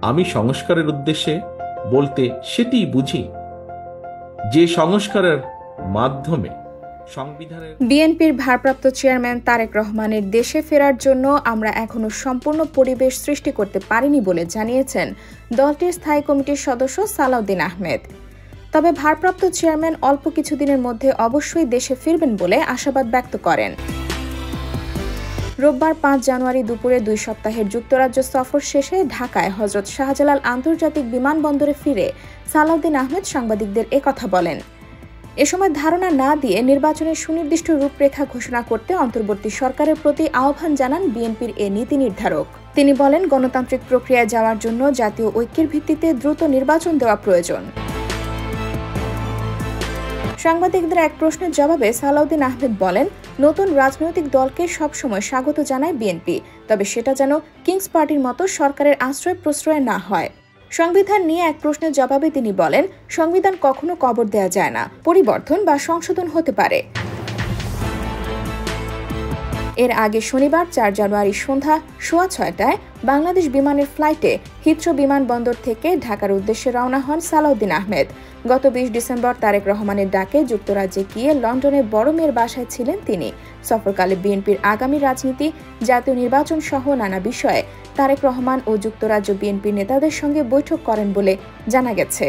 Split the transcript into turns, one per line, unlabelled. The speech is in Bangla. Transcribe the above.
আমি সংস্কারের উদ্দেশ্যে বলতে সেটিই বুঝি, যে সংস্কারের মাধ্যমে
বিএনপির ভারপ্রাপ্ত চেয়ারম্যান তারেক রহমানের দেশে ফেরার জন্য আমরা এখনো সম্পূর্ণ পরিবেশ সৃষ্টি করতে পারিনি বলে জানিয়েছেন দলটির স্থায়ী কমিটির সদস্য সালাউদ্দিন আহমেদ। তবে ভারপ্রাপ্ত চেয়ারম্যান অল্প কিছুদিনের মধ্যে অবশ্যই দেশে ফিরবেন বলে আশাবাদ ব্যক্ত করেন। রোববার 5 জানুয়ারি দুপুরে 2 সপ্তাহের যুক্তরাজ্য সফর শেষে ঢাকায় হযরত শাহজালাল আন্তর্জাতিক বিমানবন্দরে ফিরে সালাউদ্দিন আহমেদ সাংবাদিকদের একথা বলেন। এ সময় ধারণা না দিয়ে নির্বাচনের সুনির্দিষ্ট রূপরেখা ঘোষণা করতে অন্তর্বর্তী সরকারের প্রতি আহ্বান জানান বিএনপির এ নীতি নির্ধারক। তিনি বলেন, গণতান্ত্রিক প্রক্রিয়ায় যাওয়ার জন্য জাতীয় ঐক্যের ভিত্তিতে দ্রুত নির্বাচন দেওয়া প্রয়োজন। সাংবাদিকদের এক প্রশ্নের জবাবে সালাউদ্দিন আহমেদ বলেন, নতুন রাজনৈতিক দলকে সবসময় স্বাগত জানায় বিএনপি, তবে সেটা যেন কিংস পার্টির মতো সরকারের আশ্রয় প্রশ্রয় না হয়। সংবিধান নিয়ে এক প্রশ্নের জবাবে তিনি বলেন, সংবিধান কখনো কবর দেয়া যায় না, পরিবর্তন বা সংশোধন হতে পারে। এর আগে শনিবার 4 জানুয়ারি সন্ধ্যা 6:15টায় বাংলাদেশ বিমানের ফ্লাইটে হিথ্রো বিমানবন্দর থেকে ঢাকার উদ্দেশ্যে রওনা হন সালাউদ্দিন আহমেদ। গত 20 ডিসেম্বর তারেক রহমানের ডাকে যুক্তরাজ্যে গিয়ে লন্ডনে বড় মেয়ের বাসায় ছিলেন তিনি। সফরকালে বিএনপির আগামী রাজনীতি, জাতীয় নির্বাচন সহ নানা বিষয়ে তারেক রহমান ও যুক্তরাজ্য বিএনপি নেতাদের সঙ্গে বৈঠক করেন বলে জানা গেছে।